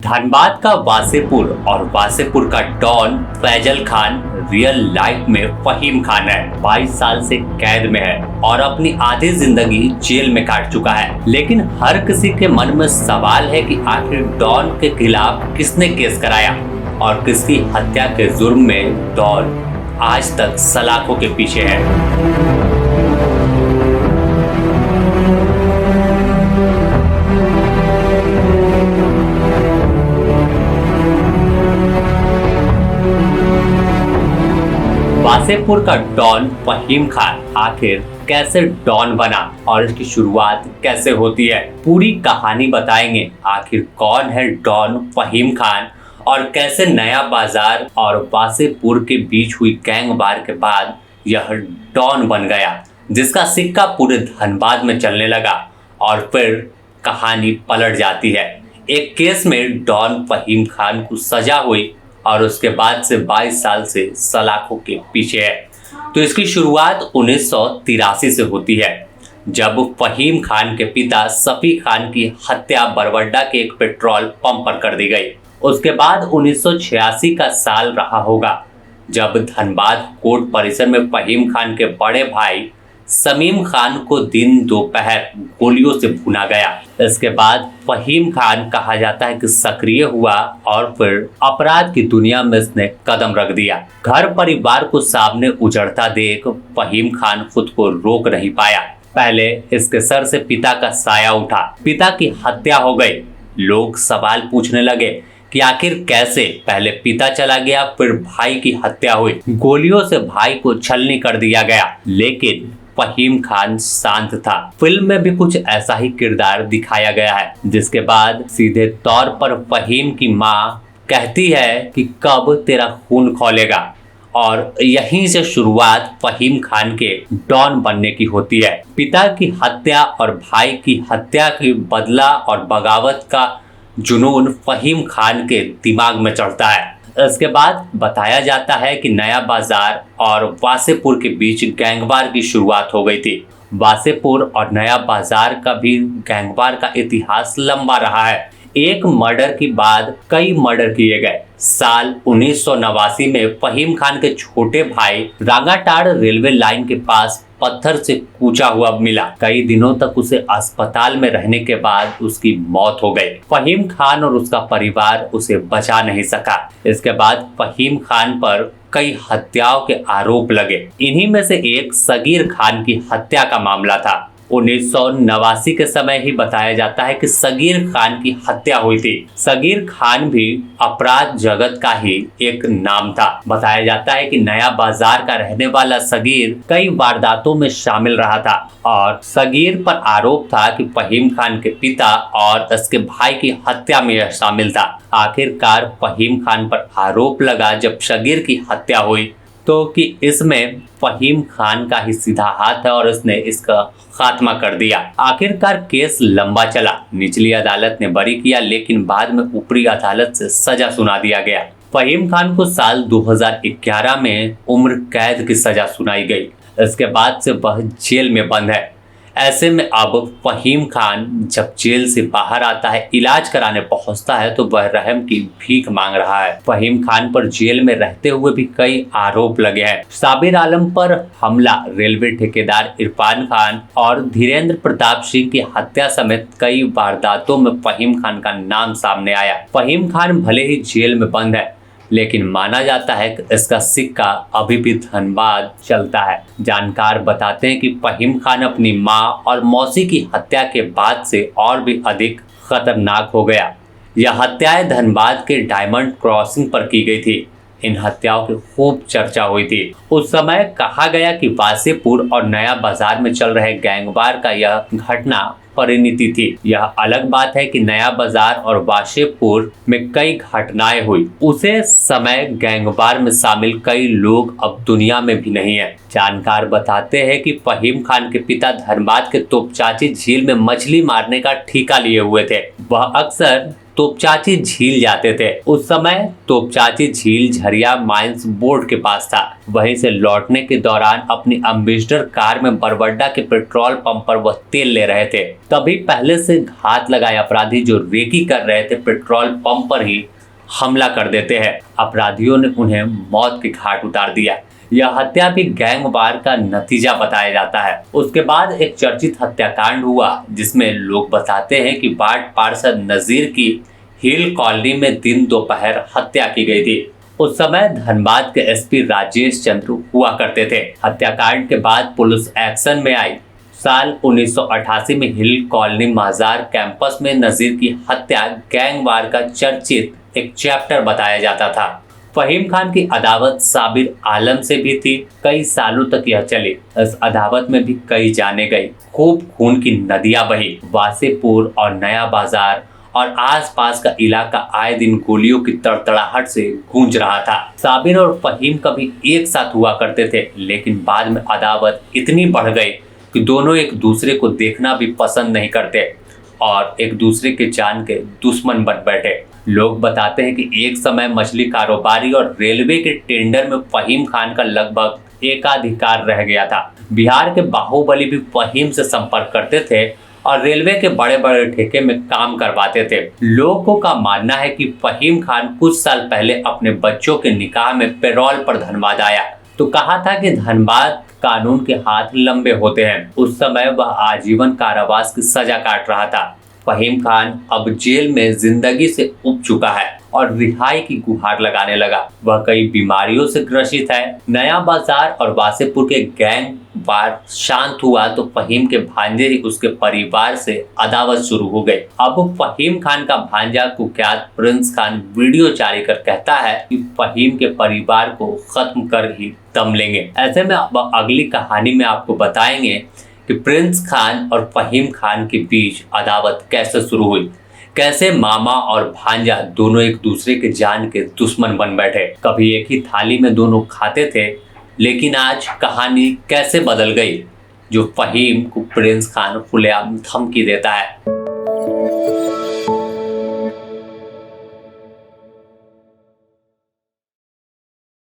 धनबाद का वासेपुर और वासेपुर का don Faizal Khan real life में फहीम खान है। 22 साल से कैद में है और अपनी आधी जिंदगी जेल में काट चुका है। लेकिन हर किसी के मन में सवाल है कि आखिर डॉन के खिलाफ किसने केस कराया और किसकी हत्या के जुर्म में डॉन आज तक सलाखों के पीछे है। वासेपुर का डॉन फहीम खान आखिर कैसे डॉन बना और इसकी शुरुआत कैसे होती है, पूरी कहानी बताएंगे। आखिर कौन है डॉन फहीम खान और कैसे नया बाजार और वासेपुर के बीच हुई गैंगवार के बाद यह डॉन बन गया, जिसका सिक्का पूरे धनबाद में चलने लगा और फिर कहानी पलट जाती है। एक केस में डॉन फहीम खान को सजा हुई और उसके बाद से 22 साल से सलाखों के पीछे है। तो इसकी शुरुआत 1983 से होती है, जब फहीम खान के पिता सफी खान की हत्या बरवड्डा के एक पेट्रोल पंप पर कर दी गई। उसके बाद 1986 का साल रहा होगा, जब धनबाद कोर्ट परिसर में फहीम खान के बड़े भाई समीम खान को दिन दोपहर गोलियों से भुना गया। इसके बाद फहीम खान कहा जाता है कि सक्रिय हुआ और फिर अपराध की दुनिया में इसने कदम रख दिया। घर परिवार को सामने उजड़ता देख फहीम खान खुद को रोक नहीं पाया। पहले इसके सर से पिता का साया उठा, पिता की हत्या हो गई। लोग सवाल पूछने लगे कि आखिर कैसे, पहले पिता चला गया फिर भाई की हत्या हुई, गोलियों से भाई को छलनी कर दिया गया। लेकिन फहीम खान शांत था। फिल्म में भी कुछ ऐसा ही किरदार दिखाया गया है, जिसके बाद सीधे तौर पर फहीम की माँ कहती है कि कब तेरा खून खौलेगा, और यहीं से शुरुआत फहीम खान के डॉन बनने की होती है। पिता की हत्या और भाई की हत्या की बदला और बगावत का जुनून फहीम खान के दिमाग में चढ़ता है। इसके बाद बताया जाता है कि नया बाजार और वासेपुर के बीच गैंगवार की शुरुआत हो गई थी। वासेपुर और नया बाजार का भी गैंगवार का इतिहास लंबा रहा है। एक मर्डर के बाद कई मर्डर किए गए। साल 1989 में फहीम खान के छोटे भाई रांगाटाड़ रेलवे लाइन के पास पत्थर से कूचा हुआ मिला। कई दिनों तक उसे अस्पताल में रहने के बाद उसकी मौत हो गई। फहीम खान और उसका परिवार उसे बचा नहीं सका। इसके बाद फहीम खान पर कई हत्याओं के आरोप लगे। इन्हीं में से एक सगीर खान की हत्या का मामला था। 1989 के समय ही बताया जाता है कि सगीर खान की हत्या हुई थी। सगीर खान भी अपराध जगत का ही एक नाम था। बताया जाता है कि नया बाजार का रहने वाला सगीर कई वारदातों में शामिल रहा था और सगीर पर आरोप था कि फहीम खान के पिता और उसके भाई की हत्या में यह शामिल था। आखिरकार फहीम खान पर आरोप लगा जब सगीर की हत्या हुई तो कि इसमें फहीम खान का ही सीधा हाथ है और उसने इसका खात्मा कर दिया। आखिरकार केस लंबा चला। निचली अदालत ने बरी किया, लेकिन बाद में ऊपरी अदालत से सजा सुना दिया गया। फहीम खान को साल 2011 में उम्र कैद की सजा सुनाई गई। इसके बाद से वह जेल में बंद है। ऐसे में अब फहीम खान जब जेल से बाहर आता है, इलाज कराने पहुंचता है, तो वह रहम की भीख मांग रहा है। फहीम खान पर जेल में रहते हुए भी कई आरोप लगे हैं। साबिर आलम पर हमला, रेलवे ठेकेदार इरफान खान और धीरेन्द्र प्रताप सिंह की हत्या समेत कई वारदातों में फहीम खान का नाम सामने आया। फहीम खान भले ही जेल में बंद है, लेकिन माना जाता है कि इसका सिक्का अभी भी धनबाद चलता है। जानकार बताते हैं कि फहीम खान अपनी मां और मौसी की हत्या के बाद से और भी अधिक खतरनाक हो गया। यह हत्याएं धनबाद के डायमंड क्रॉसिंग पर की गई थी। इन हत्याओं की खूब चर्चा हुई थी। उस समय कहा गया कि वासेपुर और नया बाजार में चल रहे गैंगवार का यह घटना परिणति थी। यह अलग बात है कि नया बाजार और वासेपुर में कई घटनाएं हुई। उसे समय गैंगवार में शामिल कई लोग अब दुनिया में भी नहीं है। जानकार बताते हैं कि फहीम खान के पिता धनबाद के तोपचाची झील में मछली मारने का ठेका लिए हुए थे। वह अक्सर तोपचाची झील जाते थे। उस समय तोपचाची झील झरिया माइंस बोर्ड के पास था। वहीं से लौटने के दौरान अपनी एम्बेसडर कार में बरबड्डा के पेट्रोल पंप पर वह तेल ले रहे थे। तभी पहले से घात लगाए अपराधी जो रेकी कर रहे थे पेट्रोल पंप पर ही हमला कर देते हैं। अपराधियों ने उन्हें मौत के घाट उतार दिया। यह हत्या भी गैंग वार का नतीजा बताया जाता है। उसके बाद एक चर्चित हत्याकांड हुआ जिसमें लोग बताते हैं कि वार्ड पार्षद नजीर की हिल कॉलोनी में दिन दोपहर हत्या की गई थी। उस समय धनबाद के एसपी राजेश चंद्र हुआ करते थे। हत्याकांड के बाद पुलिस एक्शन में आई। साल 1988 में हिल कॉलोनी मजार कैंपस में नजीर की हत्या गैंग वार का चर्चित एक चैप्टर बताया जाता था। फहीम खान की अदावत साबिर आलम से भी थी। कई सालों तक यह चली। इस अदावत में भी कई जाने गई। खूब खून की नदियां बही। वासेपुर और नया बाजार और आसपास का इलाका आए दिन गोलियों की तड़तड़ाहट से गूंज रहा था। साबिर और फहीम कभी एक साथ हुआ करते थे, लेकिन बाद में अदावत इतनी बढ़ गई कि दोनों एक दूसरे को देखना भी पसंद नहीं करते और एक दूसरे के जान के दुश्मन बन बैठे। लोग बताते हैं कि एक समय मछली कारोबारी और रेलवे के टेंडर में फहीम खान का लगभग एकाधिकार रह गया था। बिहार के बाहुबली भी फहीम से संपर्क करते थे और रेलवे के बड़े बड़े ठेके में काम करवाते थे। लोगों का मानना है कि फहीम खान कुछ साल पहले अपने बच्चों के निकाह में पैरोल पर धनबाद आया तो कहा था कि धनबाद कानून के हाथ लंबे होते हैं। उस समय वह आजीवन कारावास की सजा काट रहा था। फहीम खान अब जेल में जिंदगी से उब चुका है और रिहाई की गुहार लगाने लगा। वह कई बीमारियों से ग्रसित है। नया बाजार और वासेपुर के गैंग वार शांत हुआ तो फहीम के भांजे ही उसके परिवार से अदावत शुरू हो गई। अब फहीम खान का भांजा कुख्यात प्रिंस खान वीडियो जारी कर कहता है कि फहीम के परिवार को खत्म कर ही दम लेंगे। ऐसे में अब अगली कहानी में आपको बताएंगे कि प्रिंस खान और फहीम खान के बीच अदावत कैसे शुरू हुई, कैसे मामा और भांजा दोनों एक दूसरे के जान के दुश्मन बन बैठे। कभी एक ही थाली में दोनों खाते थे, लेकिन आज कहानी कैसे बदल गई जो फहीम को प्रिंस खान खुलेआम धमकी देता है।